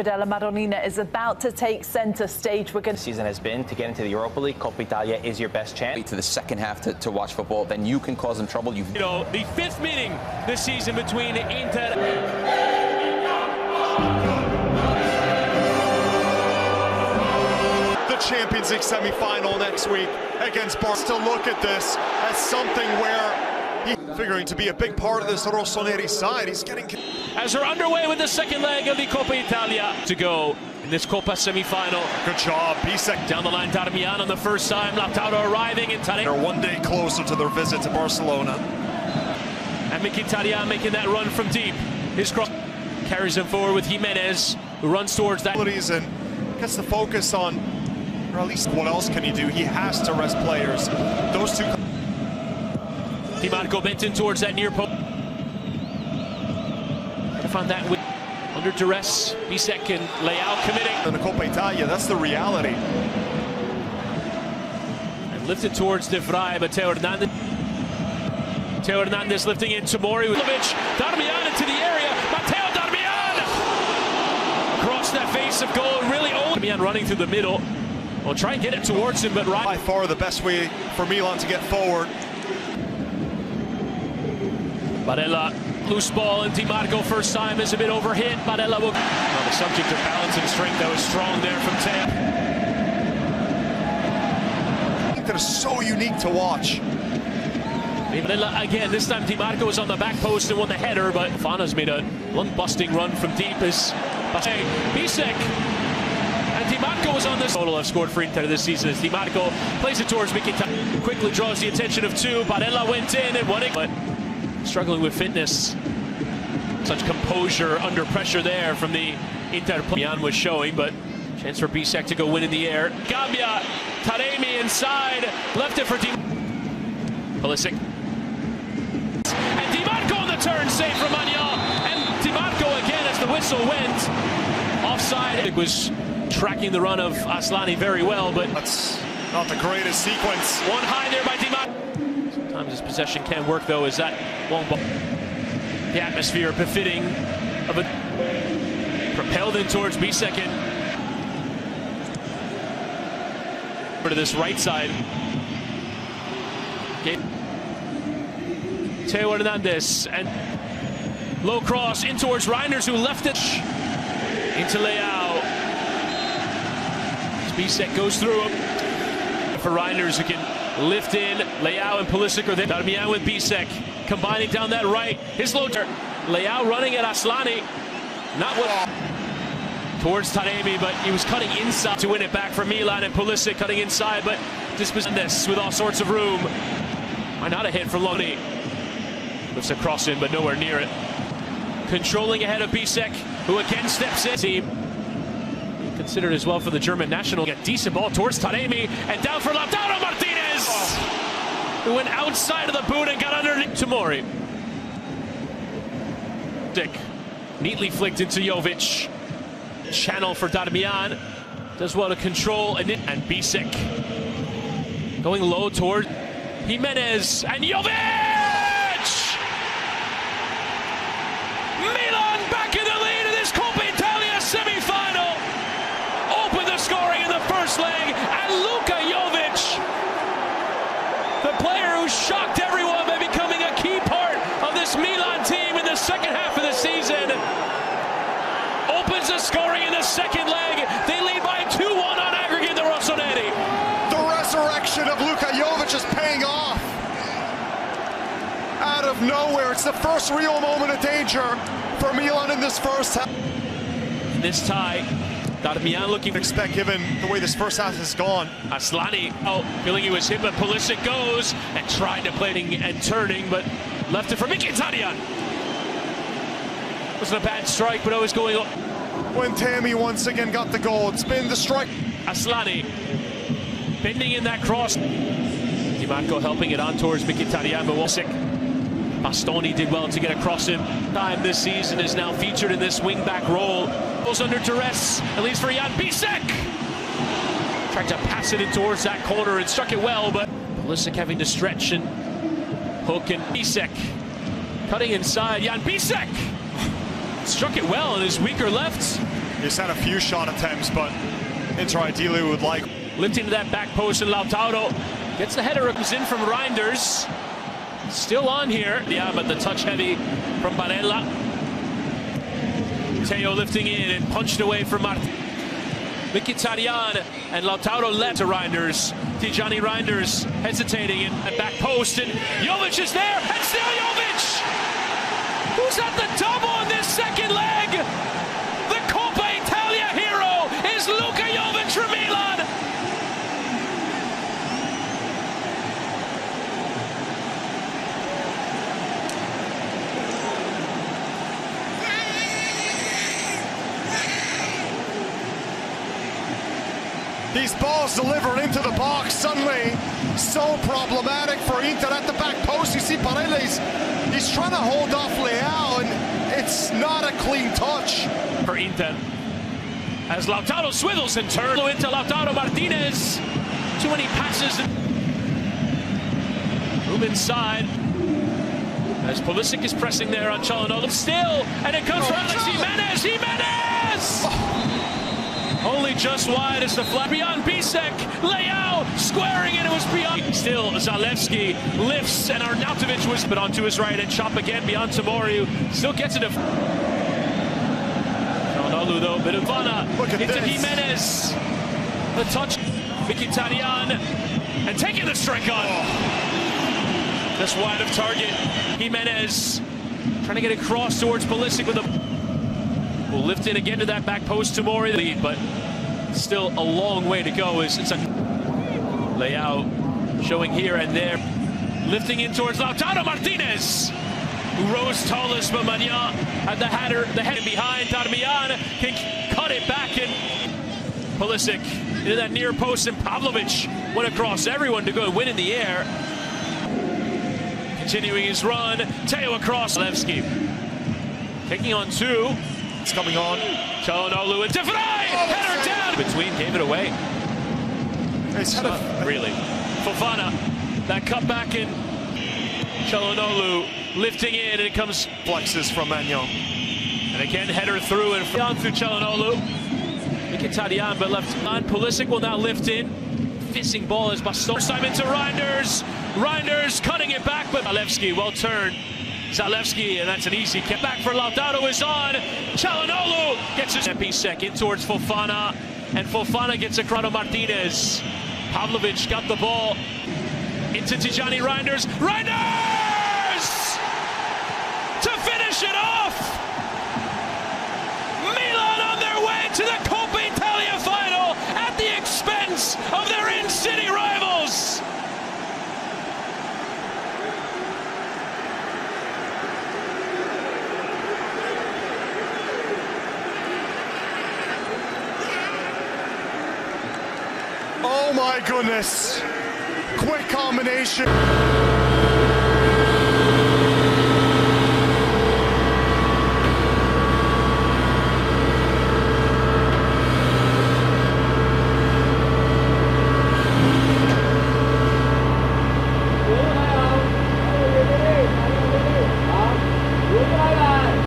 Padella Madonnina is about to take centre stage. We're going The season has been to get into the Europa League. Coppa Italia is your best chance. To the second half to watch football, then you can cause them trouble. You know, the fifth meeting this season between Inter. The Champions League semi-final next week against Barca. To look at this as something where he's figuring to be a big part of this Rossoneri side. He's getting... As we're underway with the second leg of the Coppa Italia to go in this Coppa semi-final. Good job, Bisek. Down the line, Darmian on the first time. Lautaro arriving in Taremi. They're one day closer to their visit to Barcelona. And Mkhitaryan making that run from deep. His cross carries him forward with Jimenez, who runs towards that. And gets the focus on, or at least what else can he do? He has to rest players. Those two. Di Marco bent in towards that near post. Found that under duress. Bisek and Leao committing. In the Coppa Italia, that's the reality. And lifted towards De Vrij, but Theo Hernandez lifting in Tomori. Darmian into the area. Matteo Darmian! Across that face of goal, really old. Darmian running through the middle. We'll try and get it towards him, but right. By far the best way for Milan to get forward. Barella, loose ball, and Di Marco first time is a bit overhit. Barella will... Well, the subject of balance and strength that was strong there from Theo. I think that is so unique to watch. Barella again, this time Di Marco was on the back post and won the header, but Fana's made a lung-busting run from deep as Bisek. And Di Marco was on this. Total have scored for Inter this season as Di Marco plays it towards Mkhitaryan. Quickly draws the attention of two. Barella went in and won it. But struggling with fitness. Such composure under pressure there from the Inter player. Milan was showing, but chance for Bisek to go win in the air. Gambia, Taremi inside, left it for Pulisic. And Di Marco on the turn, save from Manuel. And Di Marco again as the whistle went. Offside. It was tracking the run of Aslani very well, but that's not the greatest sequence. One high there by Di Marco. Sometimes his possession can work though, as that long ball. The atmosphere befitting of a propelled in towards Bisek. Over to this right side. Theo Hernandez and low cross in towards Reinders, who left it into Leao. Bisek goes through him for Reinders, who can lift in. Leao and Pulisic are there. Darmian with Bisek combining down that right. His loader. Leao running at Aslani. Not what towards Taremi, but he was cutting inside to win it back for Milan, and Pulisic cutting inside, but dispossessing this with all sorts of room. Why not a hit for Loni? Lifts across him, but nowhere near it. Controlling ahead of Bisek, who again steps in. Team considered as well for the German national. A decent ball towards Taremi, and down for Lautaro Martinez, who went outside of the boot and got underneath Tomori. Dick neatly flicked into Jovic. Channel for Darmian. Does well to control, and Bisek going low toward Jimenez, and Jovic! Milan back in the lead in this Coppa Italia semi-final. Open the scoring in the first leg, and Luka Jovic, the player who shocked everyone by becoming a key part of this Milan team in the second half of the season, opens the scoring in the second leg. They lead by 2-1 on aggregate, the Rossoneri. The resurrection of Luka Jovic is paying off. Out of nowhere, it's the first real moment of danger for Milan in this first half. In this tie, Darmian looking. Expect given the way this first half has gone. Aslani, feeling he was hit, but Pulisic goes and tried to play and turning, but left it for Mkhitaryan. Wasn't a bad strike, but always going on. When Tammy once again got the goal, it's been the strike. Aslani bending in that cross. Di Marco helping it on towards Mkhitaryan, but Pulisic. Bastoni did well to get across him. Time this season is now featured in this wing-back role. Goes under duress, at least for Jan Bisek. Tried to pass it in towards that corner and struck it well, but Pulisic having to stretch and hook, and Bisek cutting inside. Jan Bisek struck it well on his weaker left. He's had a few shot attempts, but Inter ideally would like. Lifting to that back post, and Lautaro gets the header. It comes in from Reinders. Still on here. Yeah, but the touch heavy from Barella. Teo lifting in and punched away from Mkhitaryan, and Lautaro led to Reinders. Tijani Reinders hesitating and back post, and Jovic is there, and still Jovic! Who's at the double in this second leg? The Coppa Italia hero is Luka Jovic from Milan! These balls delivered into the box suddenly so problematic for Inter at the back post. You see Barella, he's trying to hold off Leao, and it's not a clean touch. For Inter, as Lautaro swivels and turns into Lautaro Martinez. Too many passes. Room inside. As Pulisic is pressing there on Çalhanoğlu. Still, and it comes for Alex Jimenez. Jimenez! Only just wide as the flat beyond Bisek. Leao squaring it. It was beyond. Still, Zalewski lifts, and Arnautovic was put onto his right, and chop again beyond Tamoriu. Still gets it. Çalhanoğlu though, bit of Vanna into Jimenez. The touch, Mkhitaryan, and taking the strike on. Just wide of target. Jimenez trying to get across towards Pulisic with a. Will lift in again to that back post to Mori lead, but still a long way to go. It's a Leao showing here and there, lifting in towards Lautaro Martinez, who rose tallest, but Magnan at the header behind. Darmian can cut it back, and Pulisic into that near post, and Pavlovic went across everyone to go and win in the air. Continuing his run, Teo across. Zalewski taking on two. It's coming on. Çalhanoğlu and Defray! Header down! Between, gave it away. It's really. Fofana, that cut back in. Çalhanoğlu lifting in, and it comes. Flexes from Magnan. And again, header through and down through Çalhanoğlu. Mkhitaryan, but left on. Pulisic will now lift in. Fizzing ball as Bastos. First time into Reinders. Reinders cutting it back, but Zalewski well turned. Zalewski, and that's an easy kick. Back for Lautaro is on. Çalhanoğlu gets his Bisek in towards Fofana, and Fofana gets across to Martinez. Pavlovic got the ball into Tijani Reinders. Reinders! To finish it off! Milan on their way to the Coppa Italia final at the expense of their in-city rivals! Oh my goodness. Quick combination.